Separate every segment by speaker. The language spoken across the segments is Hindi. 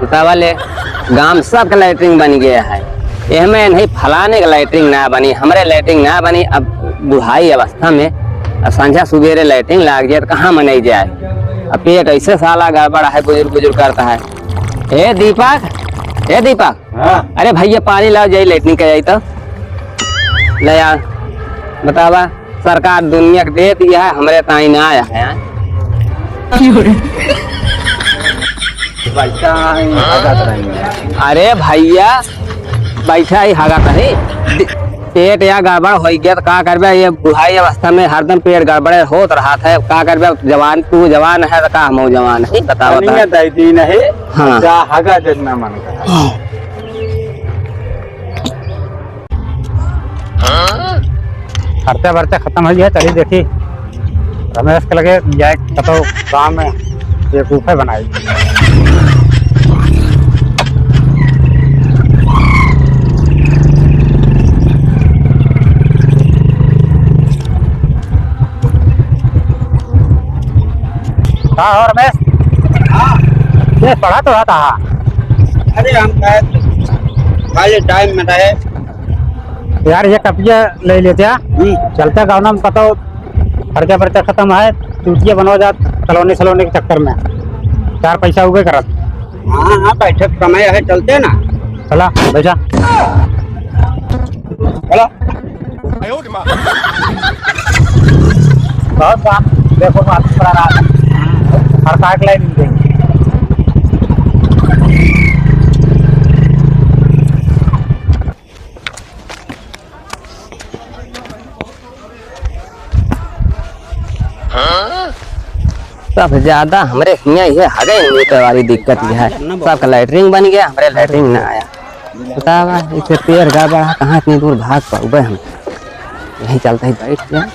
Speaker 1: बतावा ले गांव सबका लैट्रिन बन गया है, एहमे नहीं फलाने का लैट्रिन ना बनी, हमारे लैट्रिन ना बनी। अब बुढ़ाई अवस्था में संझा सुबेरे लैट्रिन लाग जाए तो कहाँ मनाई जाए। अब पेट ऐसे साला गड़बड़ा है, बुजुर्ग बुजुर्ग करता है। ए दीपक, ए दीपक, अरे भैया पानी लाओ, जाई लैट्रिन का जाई तो ले यार। बतावा सरकार दुनिया को दे दिया है, हमारे ताई ना आया है। अरे भैया बैठा ही हागा कहीं पेट या गड़बड़ हो गया तो का करबे। ये बुढ़ाई अवस्था में हरदम पेट गड़बड़े होत रहा था, का करबे। जवान तू जवान है तो का हम जवान है, बताओ
Speaker 2: नहीं।
Speaker 1: हाँ
Speaker 2: हागा जितना मन का खर्चा वर्चा खत्म हो गया। चलिए देखी रमेश के लगे जाए कतो गाँव में एक गुफा बनाई। हाँ और रमेश ये पढ़ा तो रहा था।
Speaker 3: अरे हम खाली टाइम में रहे
Speaker 2: यार, ये कपिया ले लेते चलते गाँव में कतो खर्चा वर्चा खत्म है, चूटिया बनवा जा सलोने सलोने के चक्कर में 4 पैसा उगे करत।
Speaker 3: हाँ हाँ बैठक समय है, चलते ना।
Speaker 2: चला बैठा
Speaker 3: चलो।
Speaker 2: बहुत काम देखो बात पड़ा रहा है हर काट लाइन में।
Speaker 1: सब ज्यादा हमरे यहाँ ये हगे मीटर वाली दिक्कत ये है। सबका लैट्रिन बन गया, हमारे लैट्रिन ना आया। बतावा इसे पेड़ गड़बड़ा कहाँ इतनी दूर भाग पाऊबे हम, यहीं चलते ही बैठ गया।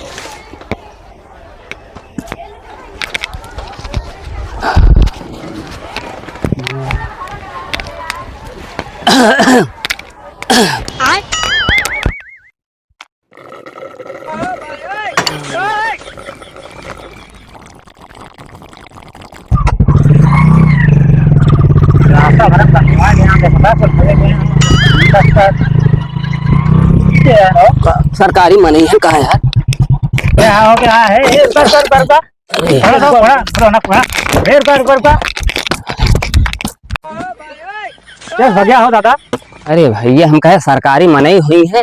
Speaker 1: सरकारी मनी है कहा यार,
Speaker 2: क्या हो गया है? क्या हो दादा?
Speaker 1: अरे भैया हम कहे सरकारी मनाई हुई है।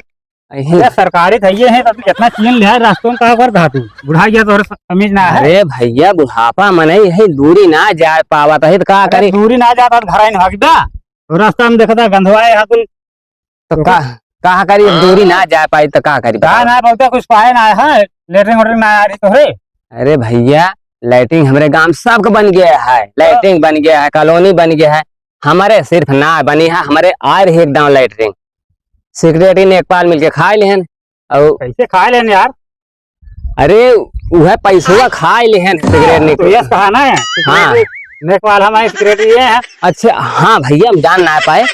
Speaker 2: सरकारी था ये है तो जितना चीन लिया रास्तों में कहा कर था तू बुढ़ा गया तो समझ ना है।
Speaker 1: अरे भैया बुढ़ापा मनाई है, दूरी ना जा पावा तो का करे।
Speaker 2: दूरी ना जाता तो घर भागता तो रास्ता में देखता गंधवाए
Speaker 1: तो कहा करी, दूरी ना जा पाई तो का करी।
Speaker 2: ना बोलते कुछ पाए ना है, लेटरिंग वेटरिंग ना आ रही तो है।
Speaker 1: अरे भैया लाइटिंग हमारे गांव सबका बन गया है, लाइटिंग बन गया है, कॉलोनी बन गया है। हमारे सिर्फ ना बनी है, हमारे आ रही एकदम लाइटिंग। सिगरेटी ने एक पाल मिलके खा लेहन। और
Speaker 2: कैसे खा लेन यार?
Speaker 1: अरे वह पैसा खा लेहन सिगरेट ने
Speaker 2: तो ये कहाना है।
Speaker 1: हाँ
Speaker 2: नेकवाल हमारे सिगरेट ये है।
Speaker 1: अच्छा हाँ भैया हम जान ना पाए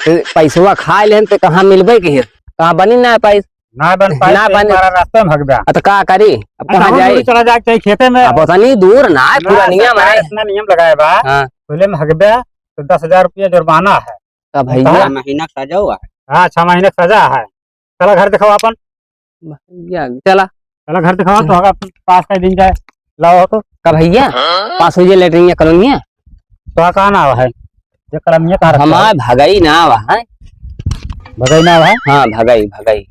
Speaker 1: पैसा खा लेहन तो कहाँ मिलबे के, कहाँ बनी ना पाए।
Speaker 2: ना बन पाए
Speaker 1: ना बन
Speaker 2: रास्ते में भाग गया
Speaker 1: तो का करी, अब कहाँ जाए।
Speaker 2: चला जाके चाहिए खेते में,
Speaker 1: अब नहीं दूर ना पूरा नियम है।
Speaker 2: इतना नियम लगाए बा खुले में हगबे तो 10,000 रुपया जुर्माना है।
Speaker 1: तो भैया
Speaker 3: महीना सजा हुआ है।
Speaker 2: हाँ 6 महीने का सजा है। चला घर दिखाओ अपन,
Speaker 1: चला
Speaker 2: चला घर दिखाओ तो होगा पास का दिन जाए लाओ तो
Speaker 1: का भैया पास हो जाए लेटरिंग या कॉलोनी
Speaker 2: तो कहाँ ना है ये कलमिया का
Speaker 1: हमारे भगई ना हुआ है।
Speaker 2: भगई ना है।
Speaker 1: हाँ भगई भगई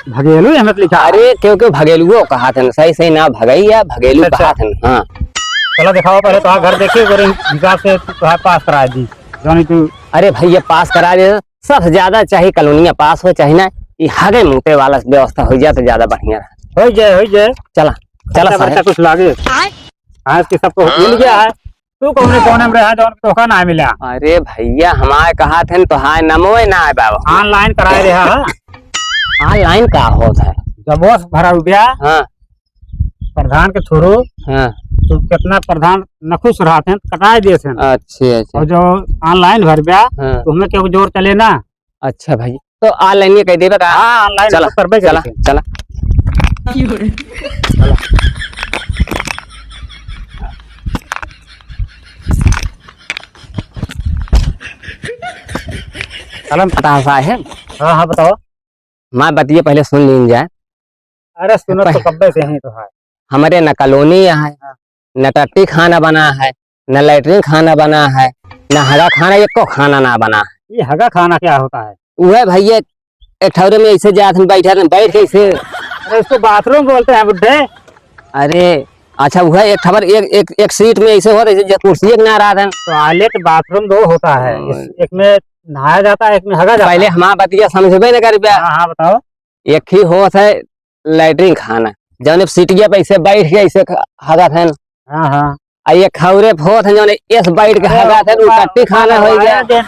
Speaker 2: भगेलू हमें लिखा।
Speaker 1: अरे क्यों भगेलुओ कहा था, सही सही ना भगई या भगेलू कहा था। हाँ
Speaker 2: चलो दिखाओ पहले तो घर देखिए हिसाब से तो पास करा दी जानी तू।
Speaker 1: अरे भैया पास करा दे, सबसे ज्यादा चाहिए कॉलोनिया पास हो, चाहे ना ये हगे मुते वाला व्यवस्था हो जाए तो ज्यादा बढ़िया
Speaker 2: हो जाए। चला
Speaker 1: चला
Speaker 2: बच्चा कुछ लागे हाँ इसके सबको मिल गया है। तू कौन में रहा जो धोखा ना मिला।
Speaker 1: अरे भैया हमारे कहा थे तो हाँ नमो ना है बाबा।
Speaker 2: ऑनलाइन कराए रहा है।
Speaker 1: ऑनलाइन का होता है
Speaker 2: जब वो भरा रुपया
Speaker 1: हाँ
Speaker 2: प्रधान के थ्रू
Speaker 1: हाँ
Speaker 2: तो कितना प्रधान नखुश रहा थे कटाए दिए थे।
Speaker 1: अच्छे अच्छा
Speaker 2: और जो ऑनलाइन भर गया
Speaker 1: हाँ।
Speaker 2: तो हमें क्यों जोर चले ना।
Speaker 1: अच्छा भाई तो ऑनलाइन ये कह देगा का।
Speaker 2: हाँ ऑनलाइन
Speaker 1: चला
Speaker 2: करबे
Speaker 1: चला चला
Speaker 2: कलम।
Speaker 1: पता है साहेब,
Speaker 2: हाँ हाँ बताओ।
Speaker 1: मैं बतिए पहले सुन लीन जाए।
Speaker 2: अरे सुनो तो कब्बे से ही तो है।
Speaker 1: हमारे न कॉलोनी है, न टट्टी खाना बना है, न लैट्रिन खाना बना है, न हरा खाना, एको खाना ना बना है।
Speaker 2: ये हगा खाना क्या होता है?
Speaker 1: वह भैया एक ठौरे में ऐसे जात में बैठ के ऐसे।
Speaker 2: अरे इसको बाथरूम बोलते हैं बुड्ढे।
Speaker 1: अरे अच्छा, वह एक खबर एक सीट में ऐसे हो रही कुर्सी ना रहा था।
Speaker 2: टॉयलेट बाथरूम दो होता है, एक में नहाया जाता है, एक में हगा जाता
Speaker 1: पहले
Speaker 2: है।
Speaker 1: हमारा बतिया समझबे न कर पाया।
Speaker 2: हाँ हाँ बताओ।
Speaker 1: एक ही होत है लैट्रिन खाना, जौन सीटिया पे ऐसे बैठ के ऐसे हगा था।
Speaker 2: हाँ हाँ।
Speaker 1: आ ये खौरे होत है जौन इस बैठ के हगा था, टट्टी खाना हो गया।
Speaker 2: बैठ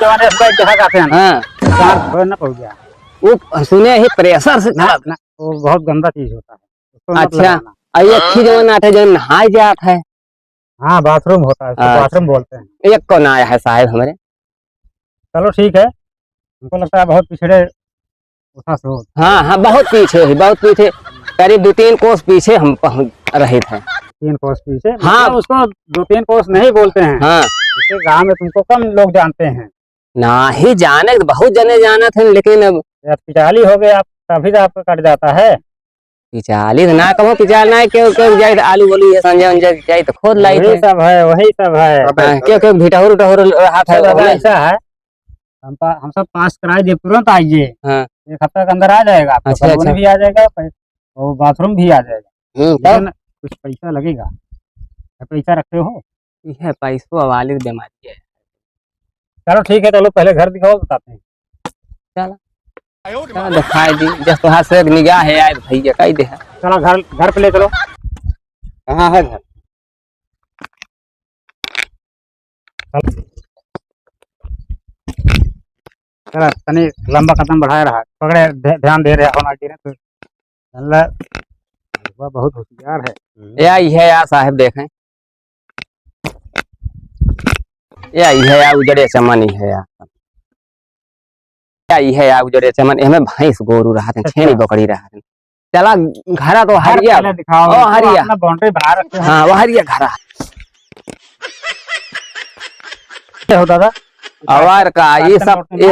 Speaker 2: के हगा थे।
Speaker 1: हाँ,
Speaker 2: चार ना पड़ गया।
Speaker 1: वो सुने ही प्रेशर से
Speaker 2: ना ना, वो बहुत गंदा चीज होता है, उसको मत
Speaker 1: अच्छा,
Speaker 2: लगाना।
Speaker 1: और एक ही जौन आते जो नहाए जात है।
Speaker 2: हाँ बाथरूम होता है, उसको
Speaker 1: अच्छा।
Speaker 2: बाथरूम बोलते हैं।
Speaker 1: एक को ना आया है साहब हमारे।
Speaker 2: चलो ठीक है, हमको लगता है बहुत पिछड़े उठा से हो।
Speaker 1: हाँ हाँ, बहुत पीछे है, बहुत पीछे, करीब 2-3 कोस पीछे हम पहुंच रहे थे।
Speaker 2: 3 कोस पीछे?
Speaker 1: हाँ।
Speaker 2: मतलब उसको 2-3 कोस नहीं बोलते हैं।
Speaker 1: हाँ,
Speaker 2: इसके गांव में तुमको कम लोग जानते हैं।
Speaker 1: ना ही जाने, बहुत जने जाना थे, लेकिन अब
Speaker 2: या पिचाली हो गए आप, तभी तो आपका कट जाता है।
Speaker 1: पिचाली ना कहो, पिचाल ना क्यों क्यों जाए आलू वालू ये संजय उंजय जाए तो खोद लाई
Speaker 2: वही
Speaker 1: थे।
Speaker 2: सब है, वही सब है।
Speaker 1: हाँ, क्यों क्यों भिटहुर उटहुर हाथ है
Speaker 2: अच्छा दादा,
Speaker 1: वो।
Speaker 2: ऐसा है, हम सब पास कराए दिए, तुरंत आइए।
Speaker 1: हाँ,
Speaker 2: 1 हफ्ते के अंदर आ जाएगा आपको,
Speaker 1: अच्छा,
Speaker 2: कॉलोनी
Speaker 1: अच्छा।
Speaker 2: भी आ जाएगा, और बाथरूम भी आ जाएगा।
Speaker 1: तब
Speaker 2: लेकिन कुछ पैसा लगेगा। क्या पैसा रखते हो?
Speaker 1: यह पैसों वाली बीमारी है।
Speaker 2: चलो ठीक है, चलो पहले घर दिखाओ, बताते हैं।
Speaker 1: चलो चलो दिखाई दी, जब तो हाथ से एक निगाह है यार भैया कही दे।
Speaker 2: चलो घर घर पे ले चलो।
Speaker 3: कहाँ है घर?
Speaker 2: चलो तनी लंबा कदम बढ़ाए रहा, पकड़े ध्यान दे रहे होना चाहिए तो। अल्लाह, वह बहुत होशियार है।
Speaker 1: या ये या साहब देखें, या ये या उजड़े चमन ही है यार, या ये या उजड़े चमन, हमें भैंस गोरू रहा थे, छेनी बकरी रहा थे। चला घरा तो
Speaker 2: घर
Speaker 1: हरिया।
Speaker 2: पहले दिखाओ,
Speaker 1: ओ हरिया।
Speaker 2: अपना बाउंड्री बना रखे हैं।
Speaker 1: हाँ, वो हरिया घरा
Speaker 2: क्या होता था?
Speaker 1: और का ये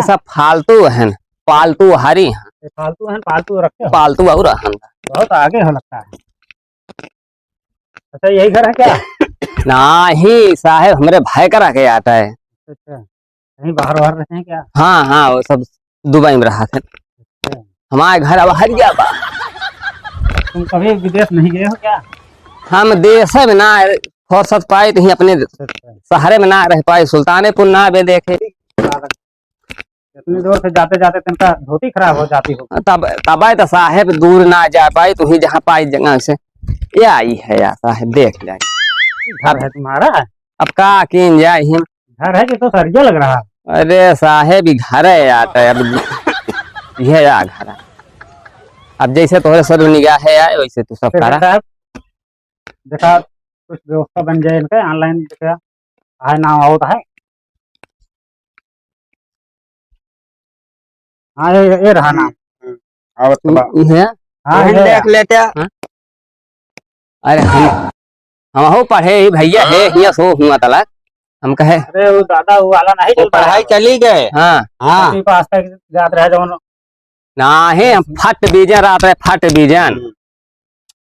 Speaker 1: सब फालतू है, पालतू हरी हैं,
Speaker 2: ये फालतू है, पालतू रखे हो?
Speaker 1: पालतू और हन।
Speaker 2: बहुत आगे हो लगता है। अच्छा यही घर है क्या?
Speaker 1: ना ही साहेब, हमारे भाई करा के आता है।
Speaker 2: अच्छा, कहीं बाहर बाहर रहते हैं क्या?
Speaker 1: हाँ हाँ, वो सब दुबई में रहा थे। हमारे घर अब हरिया बा।
Speaker 2: तुम कभी विदेश नहीं गए हो क्या?
Speaker 1: हम देश में ना फुर्सत पाए तो ही अपने शहरे में ना रह पाए, सुल्तानपुर ना बे देखे।
Speaker 2: इतनी दूर से जाते जाते तिनका धोती खराब हो जाती हो।
Speaker 1: तब तब तो साहेब दूर ना जा पाए, तो ही जहाँ पाई जगह से ये आई है यार साहेब, देख ले।
Speaker 2: घर है तुम्हारा?
Speaker 1: अब का किन जाए हम।
Speaker 2: घर है कि तो सरिया लग रहा है।
Speaker 1: अरे साहेब ही घर है यार, अब ये या घर है। अब जैसे तोहरे सर निगाह है यार, वैसे तू सब करा।
Speaker 2: साहब देखा, कुछ व्यवस्था बन जाए इनका, ऑनलाइन देखा है, नाम होता है। हाँ ये रहा नाम।
Speaker 3: आवत बा।
Speaker 1: है?
Speaker 2: हाँ
Speaker 3: वहीं
Speaker 2: है।
Speaker 3: देख लेते हैं।
Speaker 1: हाँ? अरे हम हो पढ़े ही भैया है, हिया सो हुआ तलाक हम कहे।
Speaker 2: अरे वो दादा वो वाला नहीं
Speaker 3: वो
Speaker 2: चलता है।
Speaker 3: पढ़ाई चली गए।
Speaker 1: हाँ,
Speaker 3: हाँ,
Speaker 2: अपनी पास तक जात रहे जो
Speaker 1: ना है फट बीजन रात है, फट बीजन।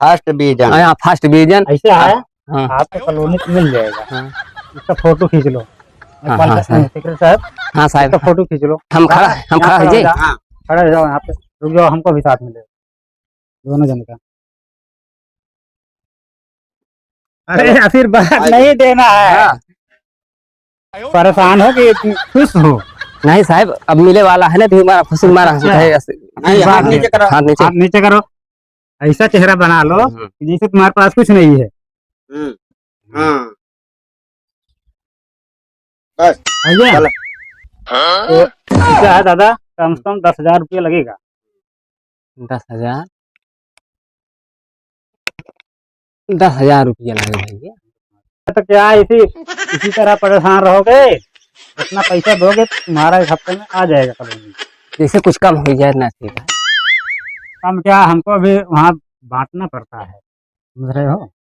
Speaker 3: First division.
Speaker 1: हाँ, फर्स्ट बीजन।
Speaker 2: ऐसे है।
Speaker 1: हाँ
Speaker 2: आपको कॉलोनी में मिल जाएगा।
Speaker 1: हाँ
Speaker 2: इसका फोटो खींच लो।
Speaker 1: हाँ, हाँ,
Speaker 2: सेक्रेटरी साहब,
Speaker 1: हाँ
Speaker 2: इसका
Speaker 1: साहब,
Speaker 2: फोटो खींच लो।
Speaker 1: हम खड़ा
Speaker 2: यहाँ
Speaker 1: है जी।
Speaker 2: जाओ, खड़े हो जाओ यहाँ पे, रुक जाओ, हमको भी साथ मिले दोनों जन का। अरे आशीर्वाद नहीं देना है।
Speaker 1: हाँ।
Speaker 2: परेशान हो कि खुश हो?
Speaker 1: नहीं साहब, अब मिले वाला है ना, तो हमारा खुशी हमारा
Speaker 3: नहीं, हाथ नीचे करो।
Speaker 1: हाथ नीचे।
Speaker 2: हाथ नीचे करो, ऐसा चेहरा बना लो कि जैसे तुम्हारे पास कुछ नहीं है।
Speaker 3: हाँ, बस
Speaker 2: भैया
Speaker 3: चलो।
Speaker 2: तो ऐसा है दादा, कम से कम 10,000 रुपया लगेगा।
Speaker 1: 10,000, 10,000 रुपया लगे भैया।
Speaker 2: तो क्या इसी तरह परेशान रहोगे? इतना पैसा दोगे तो तुम्हारा 1 हफ्ते में आ जाएगा कॉलोनी।
Speaker 1: जैसे कुछ कम हो जाए ना ठीक है।
Speaker 2: कम क्या, हमको अभी वहाँ बांटना पड़ता है, समझ रहे हो?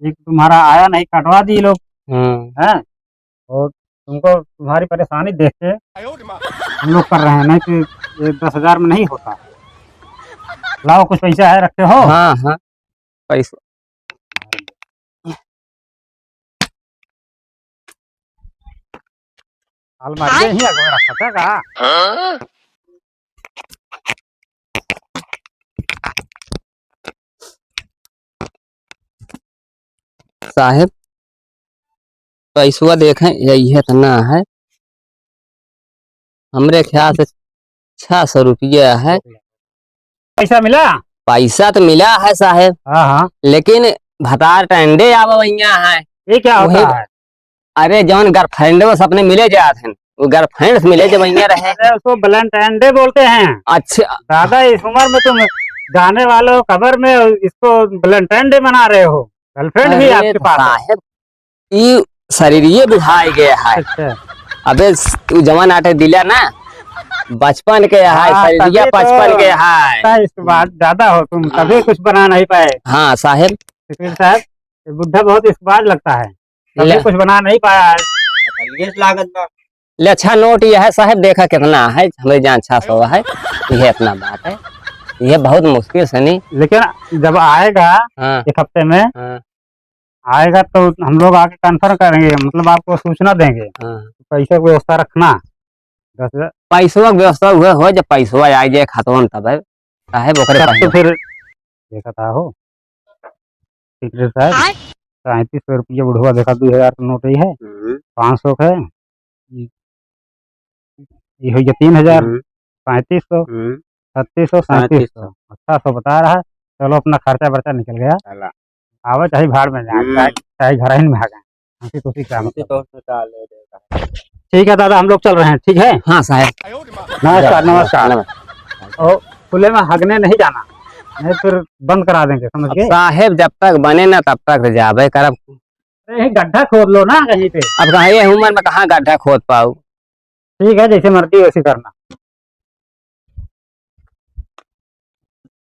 Speaker 2: एक तुम्हारा आया नहीं, कटवा दिए लोग हैं, और तुमको तुम्हारी परेशानी देख के हम लोग कर रहे हैं, नहीं तो ये 10,000 में नहीं होता। लाओ कुछ पैसा है रखे हो।
Speaker 1: हाँ हाँ पैसा
Speaker 2: अलमारी में ही आगे रखा था का।
Speaker 1: साहेब पैसा देखें यही है तना है हमरे ख्याल से 600 रुपया है।
Speaker 2: पैसा मिला।
Speaker 1: पैसा तो मिला है साहेब,
Speaker 2: हाँ हाँ,
Speaker 1: लेकिन भतार टंडे आवैया है।
Speaker 2: ये क्या होता
Speaker 1: वही-
Speaker 2: है?
Speaker 1: अरे जौन गर्लफ्रेंड वो सपने मिले जात हैं, वो गर्लफ्रेंड मिले जब वैया रहे।
Speaker 2: अरे उसको वैलेंटाइन डे बोलते हैं।
Speaker 1: अच्छा
Speaker 2: दादा इस उम्र में तुम जाने वाले हो कबर में, इसको वैलेंटाइन डे मना रहे हो। गर्लफ्रेंड भी
Speaker 1: अरे
Speaker 2: आपके पास है?
Speaker 1: साहेब ई शरीरिये बुझाई गया है।
Speaker 2: अच्छा,
Speaker 1: अबे तू जवान आटे दिला ना, बचपन के है
Speaker 2: हाँ,
Speaker 1: शरीरिया
Speaker 2: तभी तो
Speaker 1: बचपन के है।
Speaker 2: लगता है इस बात ज्यादा हो तुम, कभी कुछ बना नहीं पाए।
Speaker 1: हाँ साहेब
Speaker 2: फिर साहब ये बुढ़ा बहुत इस बात लगता है, कभी
Speaker 1: ले।
Speaker 2: कुछ बना नहीं पाया है।
Speaker 3: ये लागत बा
Speaker 1: ले अच्छा नोट ये है साहेब, देखा कितना है हमें जान 600 है। यह इतना बात है, यह बहुत मुश्किल से नहीं।
Speaker 2: लेकिन जब आएगा
Speaker 1: हाँ
Speaker 2: एक हफ्ते में
Speaker 1: हाँ
Speaker 2: आएगा तो हम लोग आके कन्फर्म करेंगे, मतलब आपको सूचना देंगे।
Speaker 1: हाँ।
Speaker 2: पैसे की व्यवस्था रखना। 10,000
Speaker 1: पैसवा के व्यवस्था हुए हो, जब पैसवा आ जाए खातवा में तब है साहेब ओकरे
Speaker 2: तब
Speaker 1: पहले।
Speaker 2: तो फिर देखा था हो ठीक है साहब। 3700 रुपया बुढ़वा देखा, 2,000 का नोट ही है, 500 का है, ये हो गया 3,000, 3500, 3600, 3700, 800 बता रहा है। चलो अपना खर्चा बर्चा निकल गया। आवे चाहे भाड़ में जाए, चाहे घर ही में आ गए, हंसी खुशी क्या मतलब। ठीक है दादा, हम लोग चल रहे हैं। ठीक है,
Speaker 1: हाँ साहेब
Speaker 2: नमस्कार नमस्कार। और खुले में हगने नहीं जाना, नहीं फिर बंद करा देंगे, समझ गए।
Speaker 1: साहेब जब तक बने ना तब तक जाबे करब।
Speaker 2: अरे गड्ढा खोद लो ना कहीं पे।
Speaker 1: अब कहा ये उम्र में कहाँ गड्ढा खोद पाऊ।
Speaker 2: ठीक है, जैसे मर्जी वैसे करना।